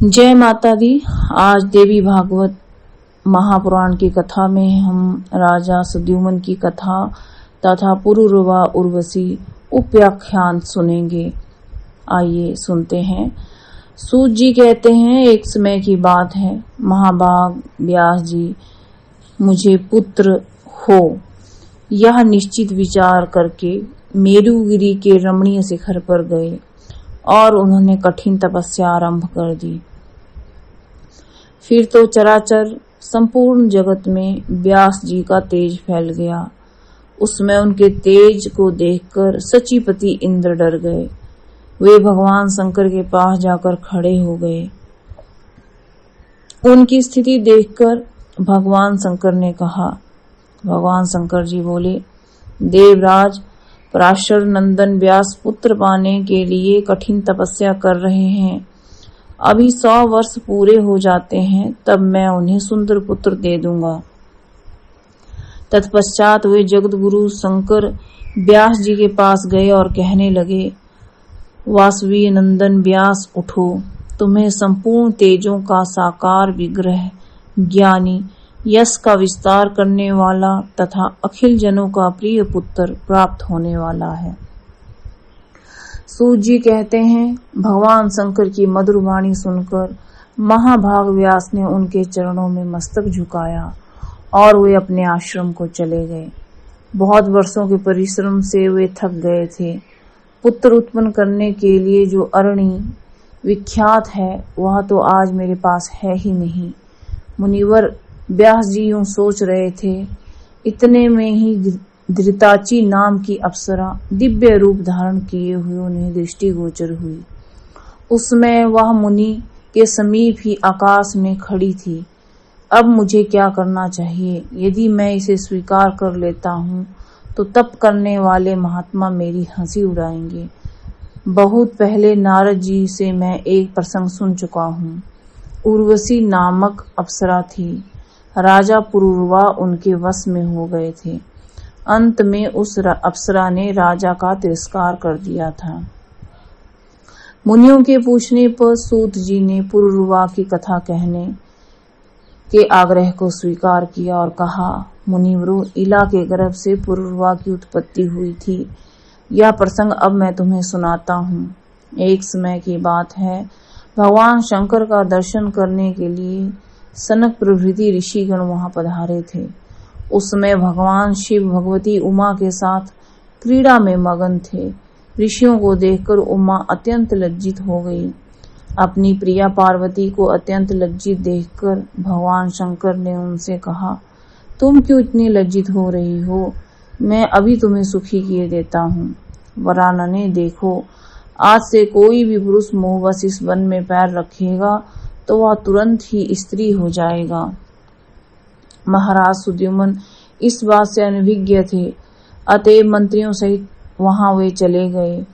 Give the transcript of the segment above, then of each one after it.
जय माता दी। आज देवी भागवत महापुराण की कथा में हम राजा सद्युमन की कथा तथा पुरुरवा उर्वशी उपव्याख्यान सुनेंगे। आइए सुनते हैं। सूत जी कहते हैं, एक समय की बात है, महाभाग व्यास जी मुझे पुत्र हो यह निश्चित विचार करके मेरुगिरी के रमणीय शिखर पर गए और उन्होंने कठिन तपस्या आरंभ कर दी। फिर तो चराचर संपूर्ण जगत में व्यास जी का तेज फैल गया। उसमें उनके तेज को देखकर सचीपति इंद्र डर गए। वे भगवान शंकर के पास जाकर खड़े हो गए। उनकी स्थिति देखकर भगवान शंकर ने कहा, भगवान शंकर जी बोले, देवराज पराशर नंदन व्यास पुत्र पाने के लिए कठिन तपस्या कर रहे हैं। अभी 100 वर्ष पूरे हो जाते हैं, तब मैं उन्हें सुंदर पुत्र दे दूंगा। तत्पश्चात वे जगत गुरु शंकर व्यास जी के पास गए और कहने लगे, वासवी नंदन व्यास उठो, तुम्हें संपूर्ण तेजों का साकार विग्रह, ज्ञानी, यश का विस्तार करने वाला तथा अखिल जनों का प्रिय पुत्र प्राप्त होने वाला है। सूत जी कहते हैं, भगवान शंकर की मधुर वाणी सुनकर महाभाग व्यास ने उनके चरणों में मस्तक झुकाया और वे अपने आश्रम को चले गए। बहुत वर्षों के परिश्रम से वे थक गए थे। पुत्र उत्पन्न करने के लिए जो अरणी विख्यात है, वह तो आज मेरे पास है ही नहीं। मुनिवर व्यास जी यूं सोच रहे थे, इतने में ही धृताची नाम की अप्सरा दिव्य रूप धारण किए हुए उन्हें दृष्टिगोचर हुई। उसमें वह मुनि के समीप ही आकाश में खड़ी थी। अब मुझे क्या करना चाहिए? यदि मैं इसे स्वीकार कर लेता हूँ तो तप करने वाले महात्मा मेरी हंसी उड़ाएंगे। बहुत पहले नारद जी से मैं एक प्रसंग सुन चुका हूँ। उर्वशी नामक अप्सरा थी। राजा पुरुरवा उनके वश में हो गए थे। अंत में उस अप्सरा ने राजा का तिरस्कार कर दिया था। मुनियों के पूछने पर सूत जी ने पुरुरवा की कथा कहने के आग्रह को स्वीकार किया और कहा, मुनिवरों, इला के गर्भ से पुरुरवा की उत्पत्ति हुई थी। यह प्रसंग अब मैं तुम्हें सुनाता हूँ। एक समय की बात है, भगवान शंकर का दर्शन करने के लिए सनक प्रभृति ऋषिगण वहां पधारे थे। उस समय भगवान शिव भगवती उमा के साथ क्रीड़ा में मगन थे। ऋषियों को देखकर उमा अत्यंत लज्जित हो गई। अपनी प्रिया पार्वती को अत्यंत लज्जित देखकर भगवान शंकर ने उनसे कहा, तुम क्यों इतनी लज्जित हो रही हो? मैं अभी तुम्हें सुखी किए देता हूँ। वरानने, देखो, आज से कोई भी पुरुष मोहवश इस वन में पैर रखेगा तो वह तुरंत ही स्त्री हो जाएगा। महाराज सद्युमन इस बात से अनभिज्ञ थे, अतएव मंत्रियों सहित वहां वे चले गए।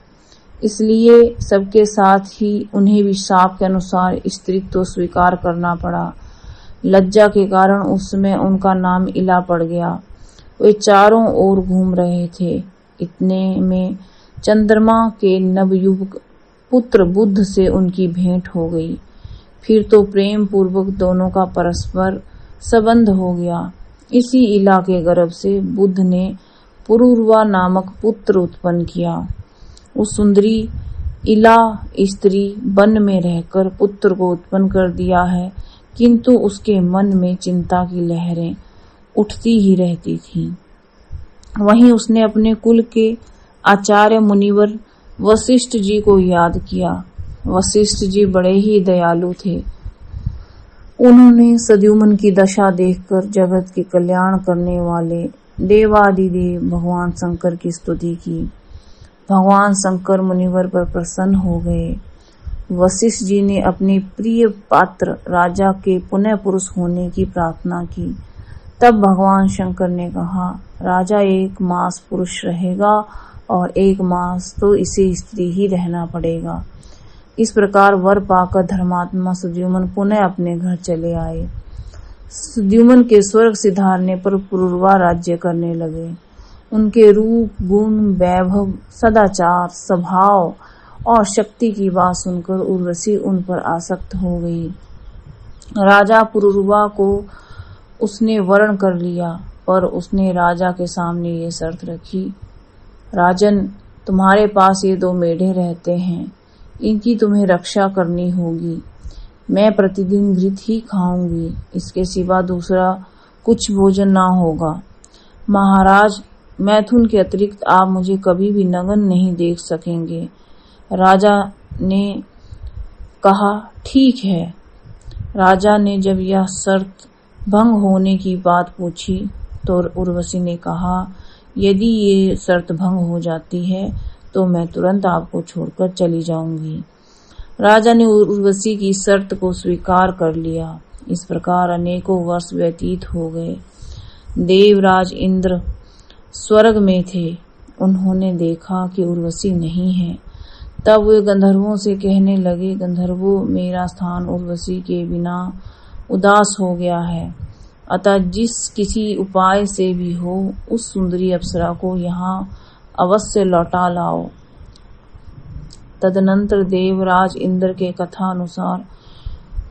इसलिए सबके साथ ही उन्हें भी शाप के अनुसार स्त्रीत्व स्वीकार करना पड़ा। लज्जा के कारण उस समय उनका नाम इला पड़ गया। वे चारों ओर घूम रहे थे। इतने में चंद्रमा के नवयुवक पुत्र बुद्ध से उनकी भेंट हो गई। फिर तो प्रेम पूर्वक दोनों का परस्पर संबंध हो गया। इसी इला के गर्भ से बुद्ध ने पुरुरवा नामक पुत्र उत्पन्न किया। उस सुंदरी इला स्त्री वन में रहकर पुत्र को उत्पन्न कर दिया है, किंतु उसके मन में चिंता की लहरें उठती ही रहती थीं। वहीं उसने अपने कुल के आचार्य मुनिवर वशिष्ठ जी को याद किया। वशिष्ठ जी बड़े ही दयालु थे। उन्होंने सद्युमन की दशा देखकर जगत के कल्याण करने वाले देवादिदेव भगवान शंकर की स्तुति की। भगवान शंकर मुनिवर पर प्रसन्न हो गए। वशिष्ठ जी ने अपने प्रिय पात्र राजा के पुण्य पुरुष होने की प्रार्थना की। तब भगवान शंकर ने कहा, राजा 1 मास पुरुष रहेगा और 1 मास तो इसे स्त्री ही रहना पड़ेगा। इस प्रकार वर पाकर धर्मात्मा सद्युमन पुनः अपने घर चले आए। सद्युमन के स्वर्ग सिधारने पर पुरुरवा राज्य करने लगे। उनके रूप, गुण, वैभव, सदाचार, स्वभाव और शक्ति की बात सुनकर उर्वशी उन पर आसक्त हो गई। राजा पुरुरवा को उसने वर्ण कर लिया, पर उसने राजा के सामने ये शर्त रखी, राजन, तुम्हारे पास ये 2 मेढे रहते हैं, इनकी तुम्हें रक्षा करनी होगी। मैं प्रतिदिन घृत ही खाऊंगी, इसके सिवा दूसरा कुछ भोजन ना होगा। महाराज, मैथुन के अतिरिक्त आप मुझे कभी भी नग्न नहीं देख सकेंगे। राजा ने कहा, ठीक है। राजा ने जब यह शर्त भंग होने की बात पूछी तो उर्वशी ने कहा, यदि ये शर्त भंग हो जाती है तो मैं तुरंत आपको छोड़कर चली जाऊंगी। राजा ने उर्वशी की शर्त को स्वीकार कर लिया। इस प्रकार अनेकों वर्ष व्यतीत हो गए। देवराज इंद्र स्वर्ग में थे। उन्होंने देखा कि उर्वशी नहीं है। तब वे गंधर्वों से कहने लगे, गंधर्वों, मेरा स्थान उर्वशी के बिना उदास हो गया है, अतः जिस किसी उपाय से भी हो उस सुंदरी अप्सरा को यहाँ अवश्य लौटा लाओ। तदनंतर देवराज इंद्र के कथानुसार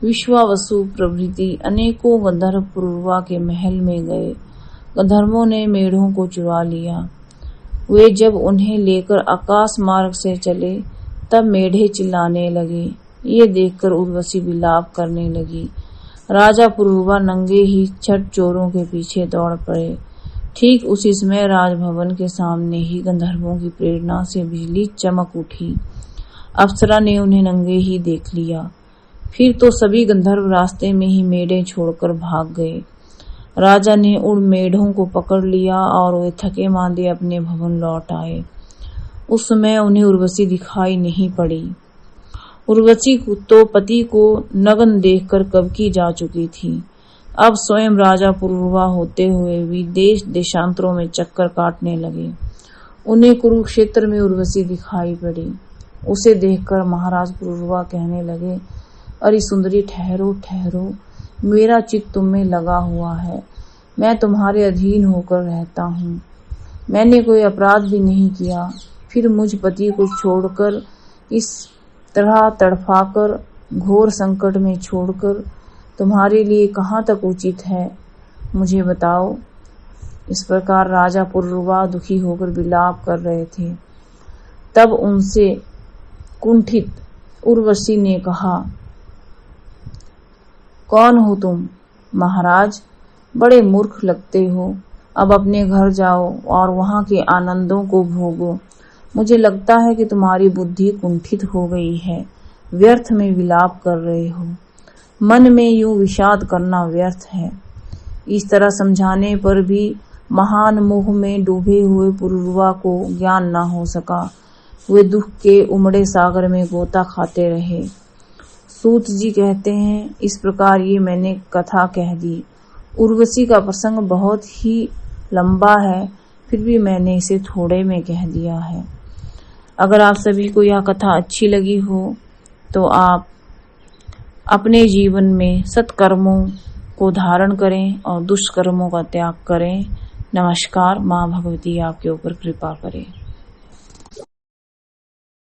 विश्वावसु प्रभृति अनेकों गंधर्व पुरुरवा के महल में गए। गंधर्वों ने मेढ़ों को चुरा लिया। वे जब उन्हें लेकर आकाश मार्ग से चले तब मेढ़े चिल्लाने लगे। ये देखकर उर्वशी विलाप करने लगी। राजा पुरुरवा नंगे ही छठ चोरों के पीछे दौड़ पड़े। ठीक उसी समय राजभवन के सामने ही गंधर्वों की प्रेरणा से बिजली चमक उठी। अप्सरा ने उन्हें नंगे ही देख लिया। फिर तो सभी गंधर्व रास्ते में ही मेढ़े छोड़कर भाग गए। राजा ने उन मेढ़ों को पकड़ लिया और वे थके मांदे अपने भवन लौट आए। उस समय उन्हें उर्वशी दिखाई नहीं पड़ी। उर्वशी तो पति को नग्न देखकर कब की जा चुकी थी। अब स्वयं राजा पुरुरवा होते हुए विदेश देशांतरों में चक्कर काटने लगे। उन्हें कुरुक्षेत्र में उर्वशी दिखाई पड़ी। उसे देखकर महाराज पुरुरवा कहने लगे, अरे सुंदरी, ठहरो ठहरो, मेरा चित्त तुम में लगा हुआ है। मैं तुम्हारे अधीन होकर रहता हूँ। मैंने कोई अपराध भी नहीं किया, फिर मुझ पति को छोड़कर, इस तरह तड़फाकर, घोर संकट में छोड़कर तुम्हारे लिए कहाँ तक उचित है, मुझे बताओ। इस प्रकार राजा पुरुरवा दुखी होकर विलाप कर रहे थे। तब उनसे कुंठित उर्वशी ने कहा, कौन हो तुम? महाराज, बड़े मूर्ख लगते हो। अब अपने घर जाओ और वहां के आनंदों को भोगो। मुझे लगता है कि तुम्हारी बुद्धि कुंठित हो गई है। व्यर्थ में विलाप कर रहे हो। मन में यूं विषाद करना व्यर्थ है। इस तरह समझाने पर भी महान मोह में डूबे हुए पुरुरवा को ज्ञान न हो सका। वे दुख के उमड़े सागर में गोता खाते रहे। सूत जी कहते हैं, इस प्रकार ये मैंने कथा कह दी। उर्वशी का प्रसंग बहुत ही लंबा है, फिर भी मैंने इसे थोड़े में कह दिया है। अगर आप सभी को यह कथा अच्छी लगी हो तो आप अपने जीवन में सत्कर्मों को धारण करें और दुष्कर्मों का त्याग करें। नमस्कार। माँ भगवती आपके ऊपर कृपा करे।